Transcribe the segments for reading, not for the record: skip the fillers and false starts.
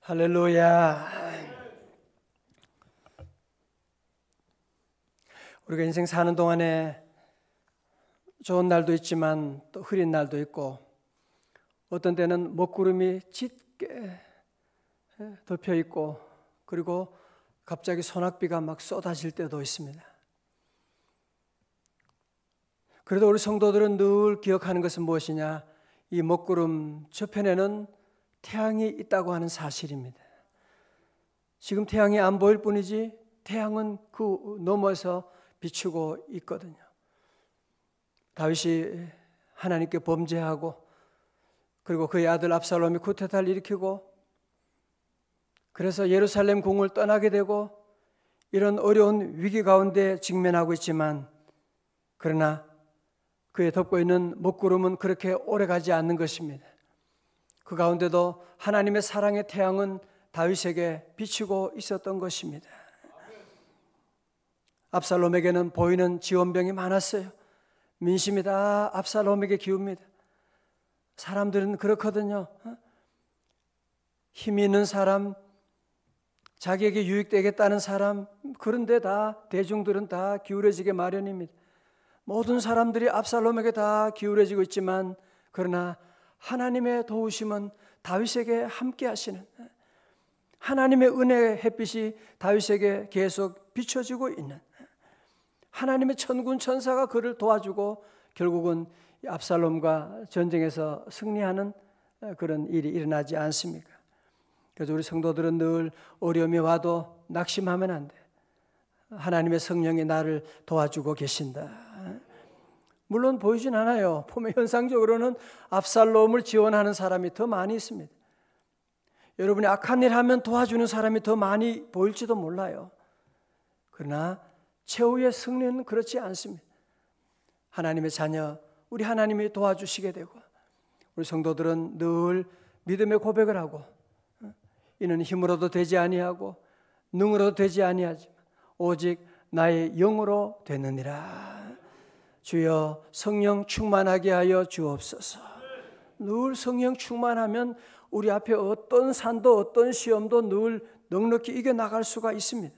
할렐루야. 우리가 인생 사는 동안에 좋은 날도 있지만 또 흐린 날도 있고, 어떤 때는 먹구름이 짙게 덮여 있고, 그리고 갑자기 소낙비가 막 쏟아질 때도 있습니다. 그래도 우리 성도들은 늘 기억하는 것은 무엇이냐? 이 먹구름 저편에는 태양이 있다고 하는 사실입니다. 지금 태양이 안 보일 뿐이지 태양은 그 너머에서 비추고 있거든요. 다윗이 하나님께 범죄하고, 그리고 그의 아들 압살롬이 쿠데타를 일으키고, 그래서 예루살렘 궁을 떠나게 되고, 이런 어려운 위기 가운데 직면하고 있지만, 그러나 그의 덮고 있는 먹구름은 그렇게 오래가지 않는 것입니다. 그 가운데도 하나님의 사랑의 태양은 다윗에게 비추고 있었던 것입니다. 압살롬에게는 보이는 지원병이 많았어요. 민심이 다 압살롬에게 기웁니다. 사람들은 그렇거든요. 힘이 있는 사람, 자기에게 유익되겠다는 사람, 그런데 다 대중들은 다 기울어지게 마련입니다. 모든 사람들이 압살롬에게 다 기울어지고 있지만, 그러나 하나님의 도우심은 다윗에게 함께 하시는, 하나님의 은혜의 햇빛이 다윗에게 계속 비춰지고 있는, 하나님의 천군 천사가 그를 도와주고 결국은 압살롬과 전쟁에서 승리하는 그런 일이 일어나지 않습니까? 그래서 우리 성도들은 늘 어려움이 와도 낙심하면 안 돼. 하나님의 성령이 나를 도와주고 계신다. 물론 보이진 않아요. 보면 현상적으로는 압살롬을 지원하는 사람이 더 많이 있습니다. 여러분이 악한 일 하면 도와주는 사람이 더 많이 보일지도 몰라요. 그러나 최후의 승리는 그렇지 않습니다. 하나님의 자녀, 우리 하나님이 도와주시게 되고, 우리 성도들은 늘 믿음의 고백을 하고, 이는 힘으로도 되지 아니하고 능으로도 되지 아니하지만 오직 나의 영으로 되느니라. 주여 성령 충만하게 하여 주옵소서. 늘 성령 충만하면 우리 앞에 어떤 산도 어떤 시험도 늘 넉넉히 이겨나갈 수가 있습니다.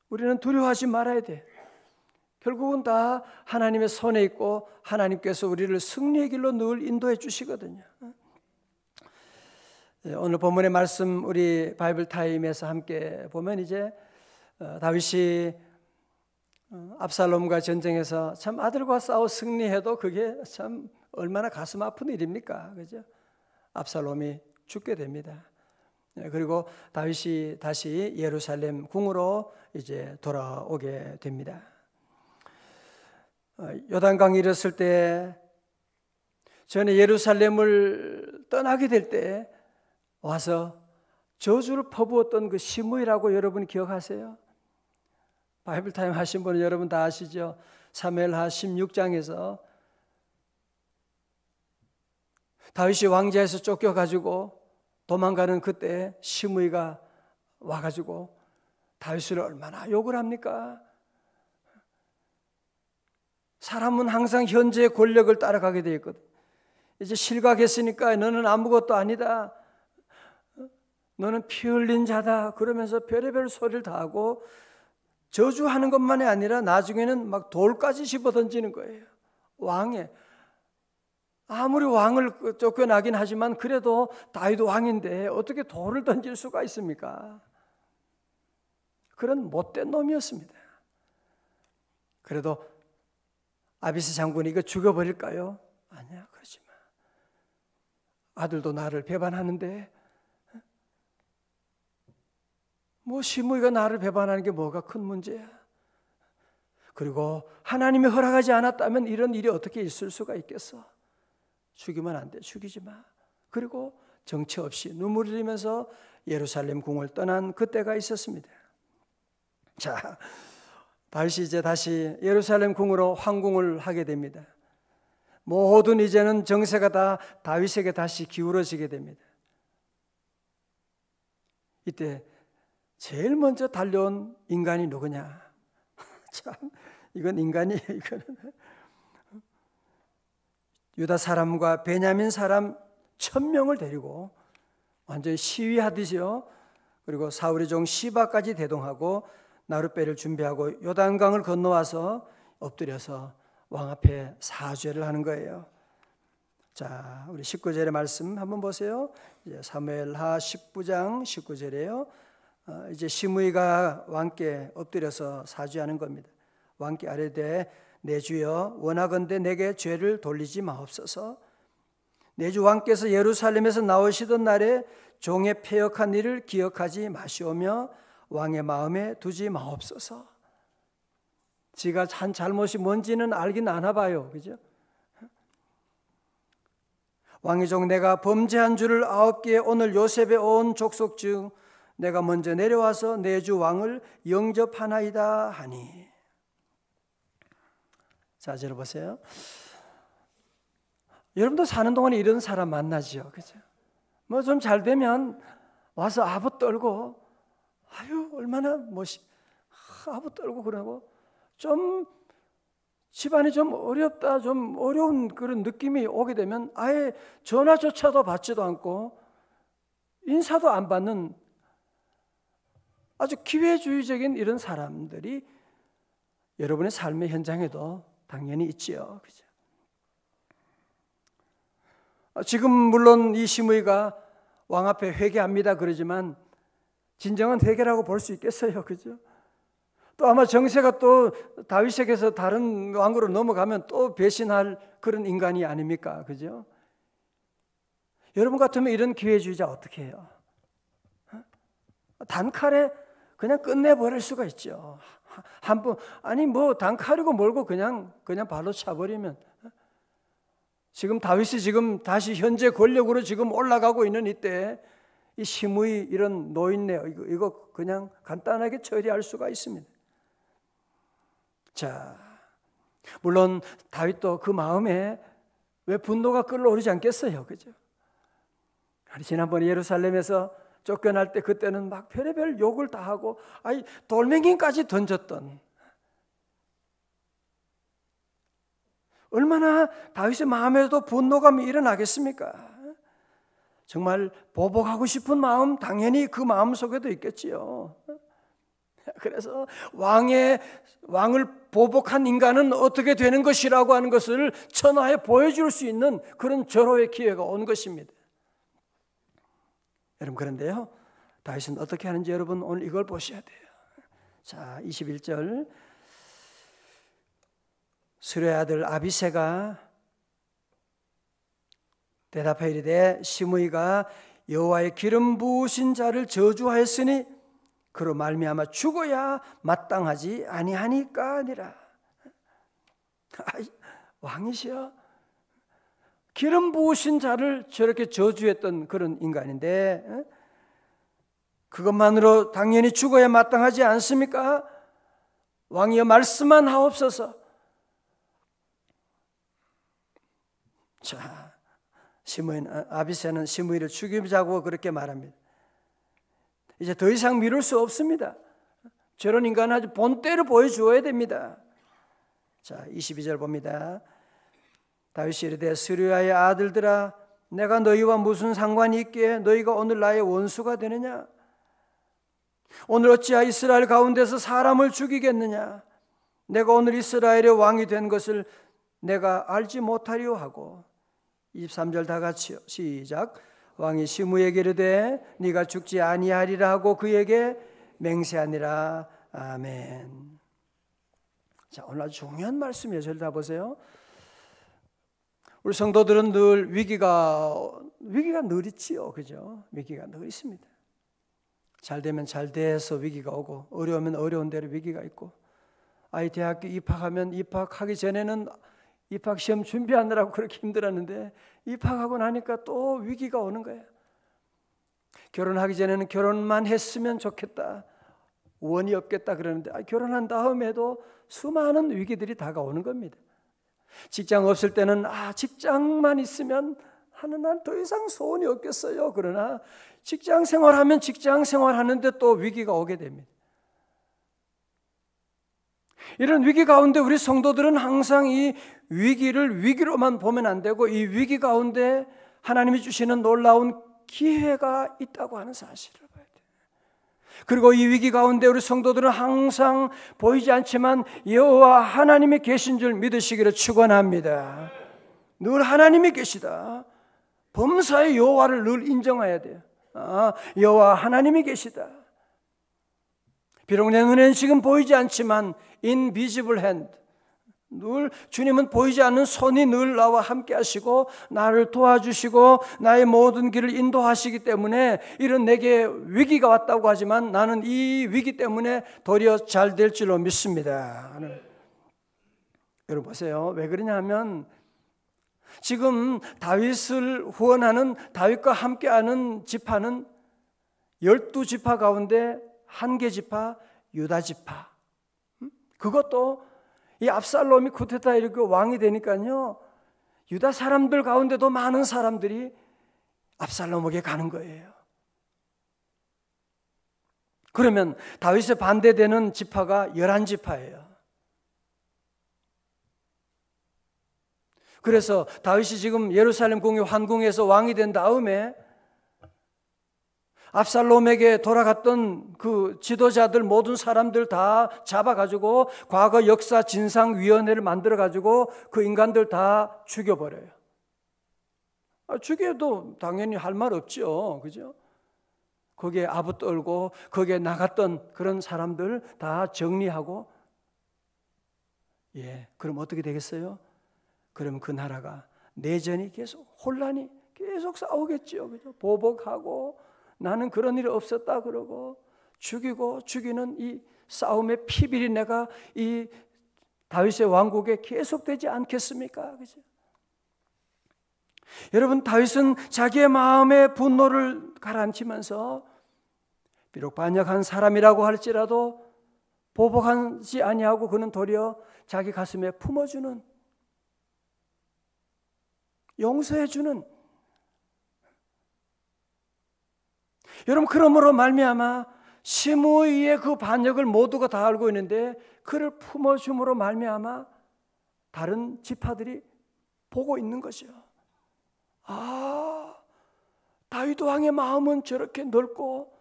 우리는 두려워하지 말아야 돼. 결국은 다 하나님의 손에 있고 하나님께서 우리를 승리의 길로 늘 인도해 주시거든요. 오늘 본문의 말씀 우리 바이블 타임에서 함께 보면, 이제 다윗이 압살롬과 전쟁에서 참 아들과 싸워 승리해도 그게 참 얼마나 가슴 아픈 일입니까? 그죠? 압살롬이 죽게 됩니다. 그리고 다윗이 다시 예루살렘 궁으로 이제 돌아오게 됩니다. 요단강 이르렀을 때, 전에 예루살렘을 떠나게 될 때 와서 저주를 퍼부었던 그 시므이라고 여러분 기억하세요? 바이블 타임 하신 분은 여러분 다 아시죠? 사무엘하 16장에서 다윗이 왕좌에서 쫓겨가지고 도망가는 그때 시므이가 와가지고 다윗을 얼마나 욕을 합니까? 사람은 항상 현재의 권력을 따라가게 되어 있거든. 이제 실각했으니까 너는 아무것도 아니다, 너는 피 흘린 자다, 그러면서 별의별 소리를 다 하고 저주하는 것만이 아니라 나중에는 막 돌까지 집어던지는 거예요. 왕에, 아무리 왕을 쫓겨나긴 하지만 그래도 다윗 왕인데 어떻게 돌을 던질 수가 있습니까? 그런 못된 놈이었습니다. 그래도 아비스 장군이 이거 죽여버릴까요? 아니야, 그러지 마. 아들도 나를 배반하는데 뭐 시므이가 나를 배반하는 게 뭐가 큰 문제야? 그리고 하나님이 허락하지 않았다면 이런 일이 어떻게 있을 수가 있겠어? 죽이면 안 돼, 죽이지 마. 그리고 정처 없이 눈물을 흘리면서 예루살렘 궁을 떠난 그때가 있었습니다. 자, 다윗이 이제 다시 예루살렘 궁으로 황궁을 하게 됩니다. 모든 이제는 정세가 다 다윗에게 다시 기울어지게 됩니다. 이때 제일 먼저 달려온 인간이 누구냐? 참, 이건 인간이에요. 이거는 유다 사람과 베냐민 사람 1000명을 데리고 완전히 시위하듯이요. 그리고 사울의 종 시바까지 대동하고 나룻배를 준비하고 요단강을 건너와서 엎드려서 왕 앞에 사죄를 하는 거예요. 자, 우리 19절의 말씀 한번 보세요. 이제 사무엘하 19장 19절이에요. 이제 시므이가 왕께 엎드려서 사죄하는 겁니다. 왕께 아뢰되 내 주여 원하건대 내게 죄를 돌리지 마옵소서. 내 주 왕께서 예루살렘에서 나오시던 날에 종의 패역한 일을 기억하지 마시오며 왕의 마음에 두지 마옵소서. 지가 한 잘못이 뭔지는 알긴 아나 봐요. 그죠? 왕의 종 내가 범죄한 줄을 아옵기에 오늘 요셉의 온 족속 중 내가 먼저 내려와서 내 주 왕을 영접하나이다 하니. 자, 들어보세요. 여러분도 사는 동안에 이런 사람 만나죠. 그죠? 뭐 좀 잘 되면 와서 아부 떨고, 아유, 얼마나 아부 떨고 그러고, 좀 집안이 좀 어렵다, 좀 어려운 그런 느낌이 오게 되면 아예 전화조차도 받지도 않고 인사도 안 받는 아주 기회주의적인 이런 사람들이 여러분의 삶의 현장에도 당연히 있지요. 그죠? 지금 물론 이 시므이가 왕 앞에 회개합니다 그러지만 진정한 회개라고 볼 수 있겠어요. 그죠? 또 아마 정세가 또 다윗에게서 다른 왕으로 넘어가면 또 배신할 그런 인간이 아닙니까? 그죠? 여러분 같으면 이런 기회주의자 어떻게 해요? 단칼에 그냥 끝내버릴 수가 있죠. 한 번, 아니 뭐 단칼이고 뭘고 그냥 발로 차버리면. 지금 다윗이 지금 다시 현재 권력으로 지금 올라가고 있는 이때 이 시므이 이런 노인네 이거 그냥 간단하게 처리할 수가 있습니다. 자, 물론 다윗도 그 마음에 왜 분노가 끌어오르지 않겠어요, 그죠? 지난번에 예루살렘에서 쫓겨날 때 그때는 막 별의별 욕을 다 하고 아니 돌멩이까지 던졌던 얼마나 다윗의 마음에도 분노감이 일어나겠습니까? 정말 보복하고 싶은 마음 당연히 그 마음 속에도 있겠지요. 그래서 왕을 보복한 인간은 어떻게 되는 것이라고 하는 것을 천하에 보여줄 수 있는 그런 절호의 기회가 온 것입니다. 여러분 그런데요, 다윗은 어떻게 하는지 여러분 오늘 이걸 보셔야 돼요. 자, 21절 스루의 아들 아비새가 대답하여 이르되 시므이가 여호와의 기름 부으신 자를 저주하였으니 그로 말미암아 죽어야 마땅하지 아니하니까 아니라. 왕이시여, 기름 부으신 자를 저렇게 저주했던 그런 인간인데 그것만으로 당연히 죽어야 마땅하지 않습니까? 왕이여 말씀만 하옵소서. 자, 아비새는 시므이를 죽이자고 그렇게 말합니다. 이제 더 이상 미룰 수 없습니다. 저런 인간은 아주 본때를 보여주어야 됩니다. 자, 22절 봅니다. 다윗이 이르되 스루야의 아들들아 내가 너희와 무슨 상관이 있기에 너희가 오늘 나의 원수가 되느냐? 오늘 어찌하여 이스라엘 가운데서 사람을 죽이겠느냐? 내가 오늘 이스라엘의 왕이 된 것을 내가 알지 못하리오 하고. 23절 다 같이요. 시작. 왕이 시므에게 이르되 네가 죽지 아니하리라 하고 그에게 맹세하니라. 아멘. 자, 오늘 아주 중요한 말씀이에요. 저를 다 보세요. 우리 성도들은 늘 위기가 늘 있지요. 그죠? 위기가 늘 있습니다. 잘 되면 잘 돼서 위기가 오고 어려우면 어려운 대로 위기가 있고 아이 대학교 입학하면 입학하기 전에는 입학 시험 준비하느라고 그렇게 힘들었는데 입학하고 나니까 또 위기가 오는 거예요. 결혼하기 전에는 결혼만 했으면 좋겠다, 원이 없겠다 그러는데 결혼한 다음에도 수많은 위기들이 다가오는 겁니다. 직장 없을 때는 직장만 있으면 하는 난 더 이상 소원이 없겠어요. 그러나 직장 생활하면 직장 생활하는데 또 위기가 오게 됩니다. 이런 위기 가운데 우리 성도들은 항상 이 위기를 위기로만 보면 안 되고 이 위기 가운데 하나님이 주시는 놀라운 기회가 있다고 하는 사실을 봐야 돼요. 그리고 이 위기 가운데 우리 성도들은 항상 보이지 않지만 여호와 하나님이 계신 줄 믿으시기를 축원합니다. 늘 하나님이 계시다. 범사의 여호와를 늘 인정해야 돼요. 여호와 하나님이 계시다. 비록 내 눈에는 지금 보이지 않지만 invisible hand, 늘 주님은 보이지 않는 손이 늘 나와 함께 하시고 나를 도와주시고 나의 모든 길을 인도하시기 때문에 이런 내게 위기가 왔다고 하지만 나는 이 위기 때문에 도리어 잘 될 줄로 믿습니다. 여러분 보세요. 왜 그러냐 하면 지금 다윗을 후원하는 다윗과 함께하는 지파는 12지파 가운데 한 개 지파 유다 지파. 그것도 이 압살롬이 쿠데타 일으켜 왕이 되니까요, 유다 사람들 가운데도 많은 사람들이 압살롬에게 가는 거예요. 그러면 다윗에 반대되는 지파가 11지파예요. 그래서 다윗이 지금 예루살렘 궁의 환궁에서 왕이 된 다음에 압살롬에게 돌아갔던 그 지도자들 모든 사람들 다 잡아가지고 과거 역사 진상위원회를 만들어가지고 그 인간들 다 죽여버려요. 죽여도 당연히 할 말 없죠. 그죠? 거기에 아부 떨고 거기에 나갔던 그런 사람들 다 정리하고, 그럼 어떻게 되겠어요? 그러면 그 나라가 내전이 계속, 혼란이 계속 싸우겠죠. 그죠? 보복하고 나는 그런 일이 없었다 그러고 죽이고 죽이는 이 싸움의 피비리 내가 이 다윗의 왕국에 계속되지 않겠습니까? 그죠? 여러분, 다윗은 자기의 마음의 분노를 가라앉히면서 비록 반역한 사람이라고 할지라도 보복하지 아니하고 그는 도리어 자기 가슴에 품어주는, 용서해주는, 여러분, 그러므로 말미암아 시므이의 그 반역을 모두가 다 알고 있는데 그를 품어줌으로 말미암아 다른 지파들이 보고 있는 것이요. 다윗 왕의 마음은 저렇게 넓고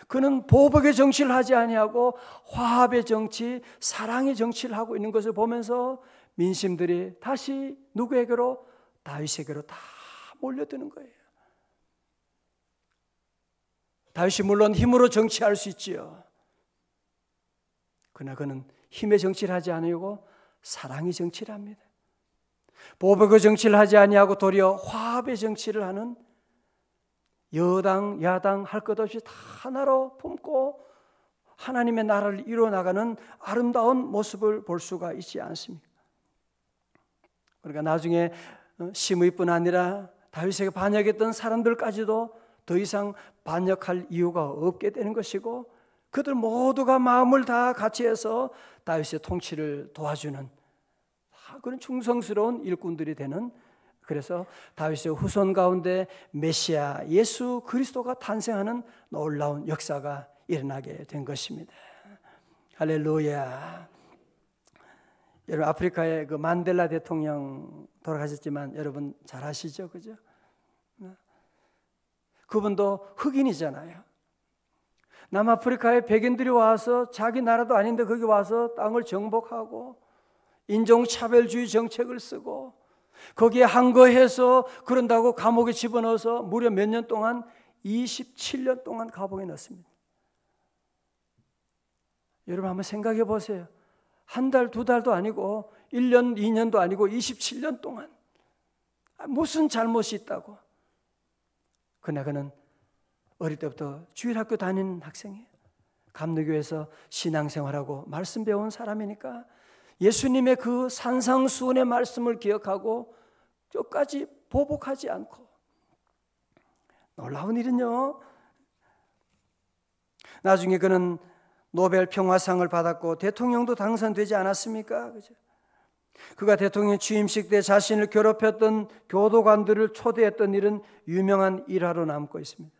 그는 보복의 정치를 하지 아니하고 화합의 정치, 사랑의 정치를 하고 있는 것을 보면서 민심들이 다시 누구에게로? 다윗에게로 다 몰려드는 거예요. 다윗이 물론 힘으로 정치할 수 있지요. 그러나 그는 힘의 정치를 하지 않으고 사랑의 정치를 합니다. 보복의 정치를 하지 아니하고 도리어 화합의 정치를 하는, 여당 야당 할 것 없이 다 하나로 품고 하나님의 나라를 이루어나가는 아름다운 모습을 볼 수가 있지 않습니까? 그러니까 나중에 시므이뿐 아니라 다윗에게 반역했던 사람들까지도 더 이상 반역할 이유가 없게 되는 것이고, 그들 모두가 마음을 다 같이 해서 다윗의 통치를 도와주는 그런 충성스러운 일꾼들이 되는, 그래서 다윗의 후손 가운데 메시아 예수 그리스도가 탄생하는 놀라운 역사가 일어나게 된 것입니다. 할렐루야. 여러분, 아프리카의 그 만델라 대통령 돌아가셨지만 여러분 잘 아시죠? 그죠? 그분도 흑인이잖아요. 남아프리카의 백인들이 와서 자기 나라도 아닌데 거기 와서 땅을 정복하고 인종차별주의 정책을 쓰고 거기에 항거해서 그런다고 감옥에 집어넣어서 무려 몇 년 동안, 27년 동안 감옥에 넣습니다. 여러분 한번 생각해 보세요. 한 달, 두 달도 아니고 1년, 2년도 아니고 27년 동안 무슨 잘못이 있다고. 그러나 그는 어릴 때부터 주일학교 다니는 학생이에요. 감리교에서 신앙생활하고 말씀 배운 사람이니까 예수님의 그 산상수훈의 말씀을 기억하고 끝까지 보복하지 않고. 놀라운 일은요, 나중에 그는 노벨 평화상을 받았고 대통령도 당선되지 않았습니까? 그죠? 그가 대통령 취임식 때 자신을 괴롭혔던 교도관들을 초대했던 일은 유명한 일화로 남고 있습니다.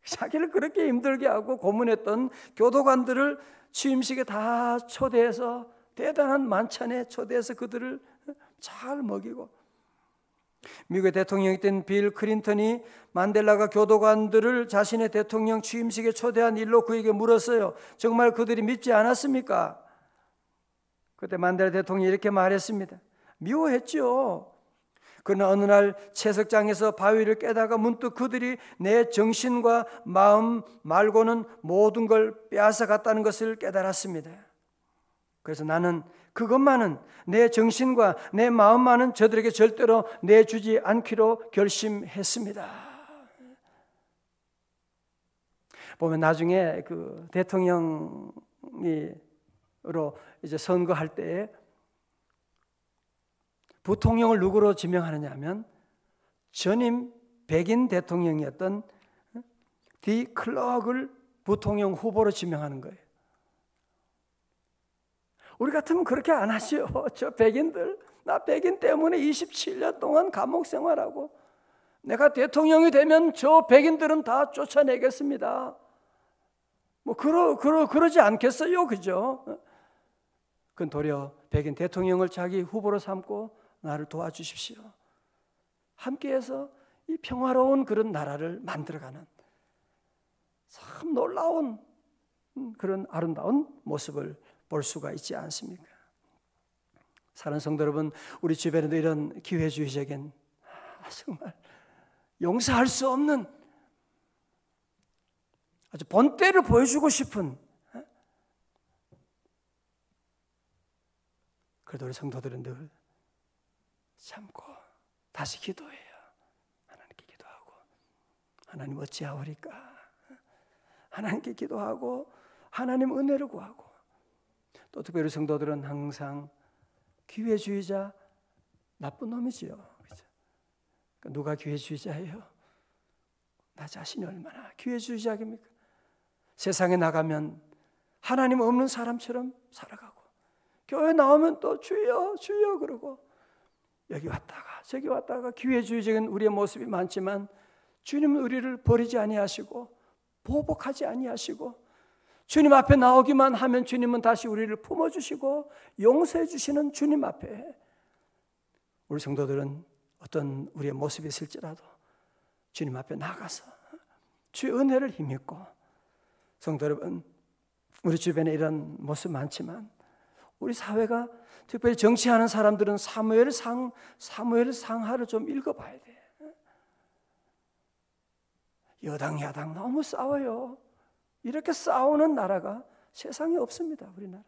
자기를 그렇게 힘들게 하고 고문했던 교도관들을 취임식에 다 초대해서 대단한 만찬에 초대해서 그들을 잘 먹이고, 미국의 대통령이었던 빌 클린턴이 만델라가 교도관들을 자신의 대통령 취임식에 초대한 일로 그에게 물었어요. 정말 그들이 믿지 않았습니까? 그때 만델라 대통령이 이렇게 말했습니다. 미워했죠. 그러나 어느 날 채석장에서 바위를 깨다가 문득 그들이 내 정신과 마음 말고는 모든 걸 빼앗아 갔다는 것을 깨달았습니다. 그래서 나는 그것만은, 내 정신과 내 마음만은 저들에게 절대로 내주지 않기로 결심했습니다. 보면 나중에 그 대통령으로 이제 선거할 때 부통령을 누구로 지명하느냐 하면 전임 백인 대통령이었던 디 클럭을 부통령 후보로 지명하는 거예요. 우리 같으면 그렇게 안 하죠. 저 백인들, 나 백인 때문에 27년 동안 감옥 생활하고 내가 대통령이 되면 저 백인들은 다 쫓아내겠습니다. 뭐 그러지 않겠어요, 그죠? 그건 도리어 백인 대통령을 자기 후보로 삼고 나를 도와주십시오. 함께해서 이 평화로운 그런 나라를 만들어가는 참 놀라운 그런 아름다운 모습을 볼 수가 있지 않습니까? 사랑하는 성도 여러분, 우리 주변에도 이런 기회주의적인 정말 용서할 수 없는 아주 본때를 보여주고 싶은, 그래도 우리 성도들은 늘 참고 다시 기도해요. 하나님께 기도하고, 하나님 어찌하오리까? 하나님께 기도하고 하나님 은혜를 구하고, 또 특별히 성도들은 항상 기회주의자, 나쁜 놈이지요. 그렇죠? 누가 기회주의자예요? 나 자신이 얼마나 기회주의자입니까? 세상에 나가면 하나님 없는 사람처럼 살아가고, 교회 나오면 또 주여 주여 그러고, 여기 왔다가 저기 왔다가 기회주의적인 우리의 모습이 많지만 주님은 우리를 버리지 아니하시고 보복하지 아니하시고, 주님 앞에 나오기만 하면 주님은 다시 우리를 품어주시고 용서해 주시는 주님 앞에 우리 성도들은 어떤 우리의 모습이 있을지라도 주님 앞에 나가서 주의 은혜를 힘입고, 성도 여러분, 우리 주변에 이런 모습 많지만 우리 사회가, 특별히 정치하는 사람들은 사무엘 상하를 좀 읽어봐야 돼. 여당 야당 너무 싸워요. 이렇게 싸우는 나라가 세상에 없습니다. 우리나라.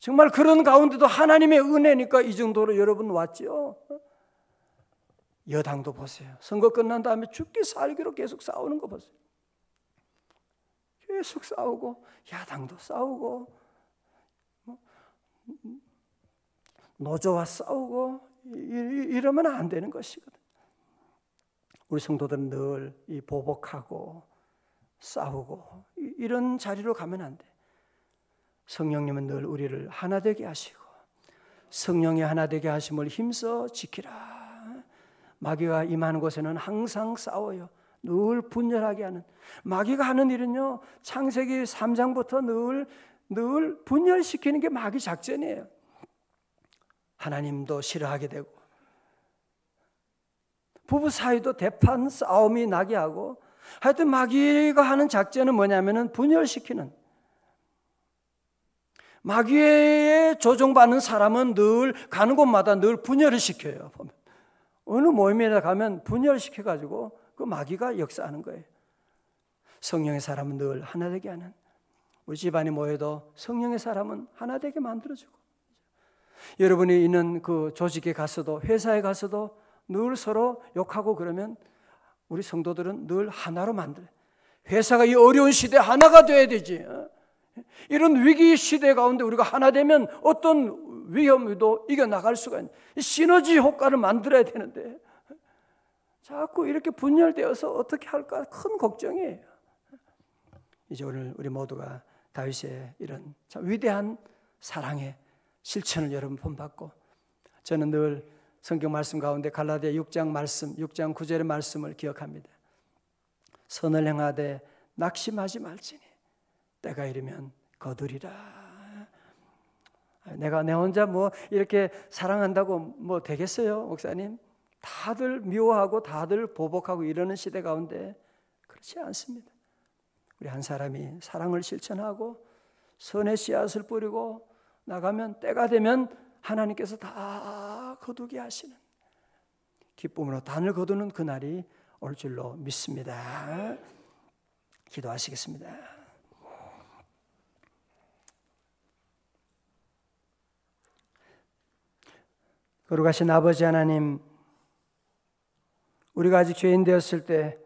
정말 그런 가운데도 하나님의 은혜니까 이 정도로 여러분 왔죠. 여당도 보세요. 선거 끝난 다음에 죽기 살기로 계속 싸우는 거 보세요. 계속 싸우고, 야당도 싸우고, 노조와 싸우고, 이러면 안 되는 것이거든. 우리 성도들은 늘 이 보복하고 싸우고 이런 자리로 가면 안 돼. 성령님은 늘 우리를 하나 되게 하시고, 성령의 하나 되게 하심을 힘써 지키라. 마귀가 임하는 곳에는 항상 싸워요. 늘 분열하게 하는, 마귀가 하는 일은요, 창세기 3장부터 늘 분열시키는 게 마귀 작전이에요. 하나님도 싫어하게 되고, 부부 사이도 대판 싸움이 나게 하고, 하여튼 마귀가 하는 작전은 뭐냐면은 분열시키는, 마귀에 조종받는 사람은 늘 가는 곳마다 늘 분열을 시켜요. 보면 어느 모임에 가면 분열시켜가지고 그 마귀가 역사하는 거예요. 성령의 사람은 늘 하나 되게 하는, 우리 집안이 모여도 성령의 사람은 하나 되게 만들어주고, 여러분이 있는 그 조직에 가서도, 회사에 가서도 늘 서로 욕하고 그러면 우리 성도들은 늘 하나로 만들어요. 회사가 이 어려운 시대에 하나가 돼야 되지. 이런 위기 시대 가운데 우리가 하나 되면 어떤 위험도 이겨나갈 수가 있는, 시너지 효과를 만들어야 되는데 자꾸 이렇게 분열되어서 어떻게 할까 큰 걱정이에요. 이제 오늘 우리 모두가 다윗의 이런 참 위대한 사랑의 실천을 여러분 본받고, 저는 늘 성경 말씀 가운데 갈라디아 6장 말씀, 6장 9절의 말씀을 기억합니다. 선을 행하되 낙심하지 말지니 때가 이르면 거두리라. 내가 내 혼자 뭐 이렇게 사랑한다고 뭐 되겠어요, 목사님? 다들 미워하고 다들 보복하고 이러는 시대 가운데 그렇지 않습니다. 우리 한 사람이 사랑을 실천하고 선의 씨앗을 뿌리고 나가면 때가 되면 하나님께서 다 거두게 하시는, 기쁨으로 단을 거두는 그날이 올 줄로 믿습니다. 기도하시겠습니다. 거룩하신 아버지 하나님, 우리가 아직 죄인 되었을 때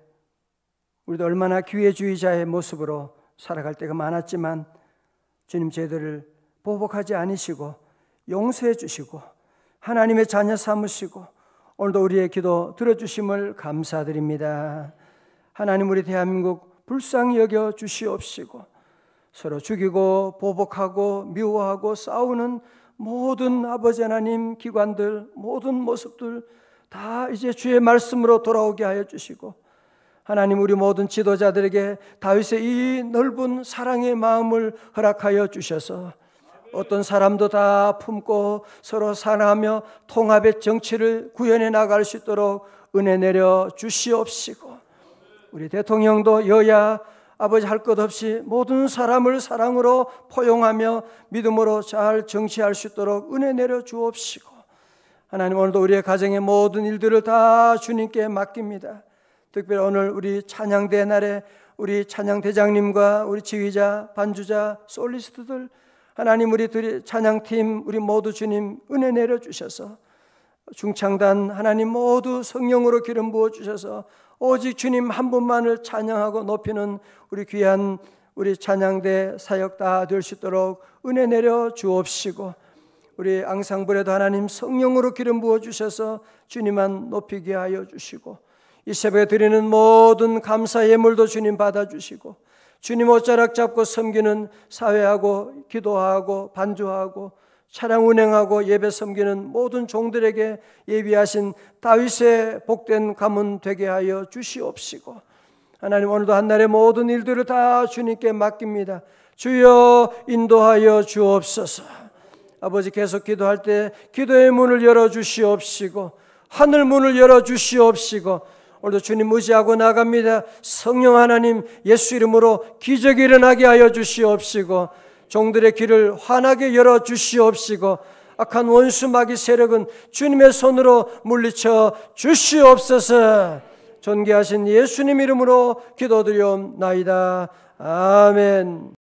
우리도 얼마나 기회주의자의 모습으로 살아갈 때가 많았지만 주님 저희들을 보복하지 않으시고 용서해 주시고 하나님의 자녀 삼으시고 오늘도 우리의 기도 들어주심을 감사드립니다. 하나님, 우리 대한민국 불쌍히 여겨 주시옵시고 서로 죽이고 보복하고 미워하고 싸우는 모든 아버지 하나님 기관들, 모든 모습들 다 이제 주의 말씀으로 돌아오게 하여 주시고, 하나님 우리 모든 지도자들에게 다윗의 이 넓은 사랑의 마음을 허락하여 주셔서 어떤 사람도 다 품고 서로 사랑하며 통합의 정치를 구현해 나갈 수 있도록 은혜 내려 주시옵시고, 우리 대통령도 여야 아버지 할 것 없이 모든 사람을 사랑으로 포용하며 믿음으로 잘 정치할 수 있도록 은혜 내려 주옵시고, 하나님 오늘도 우리의 가정의 모든 일들을 다 주님께 맡깁니다. 특별히 오늘 우리 찬양대 날에 우리 찬양대장님과 우리 지휘자, 반주자, 솔리스트들, 하나님 우리 찬양팀 우리 모두 주님 은혜 내려주셔서 중창단 하나님 모두 성령으로 기름 부어주셔서 오직 주님 한 분만을 찬양하고 높이는 우리 귀한 우리 찬양대 사역 다 될 수 있도록 은혜 내려 주옵시고, 우리 앙상블에도 하나님 성령으로 기름 부어주셔서 주님만 높이게 하여 주시고, 이 새벽에 드리는 모든 감사 예물도 주님 받아주시고, 주님 옷자락 잡고 섬기는 사회하고 기도하고 반주하고 차량 운행하고 예배 섬기는 모든 종들에게 예비하신 다윗의 복된 가문 되게 하여 주시옵시고, 하나님 오늘도 한날의 모든 일들을 다 주님께 맡깁니다. 주여 인도하여 주옵소서. 아버지 계속 기도할 때 기도의 문을 열어주시옵시고 하늘 문을 열어주시옵시고, 오늘도 주님 의지하고 나갑니다. 성령 하나님 예수 이름으로 기적이 일어나게 하여 주시옵시고 종들의 길을 환하게 열어주시옵시고 악한 원수 마귀 세력은 주님의 손으로 물리쳐 주시옵소서. 존귀하신 예수님 이름으로 기도드리옵나이다. 아멘.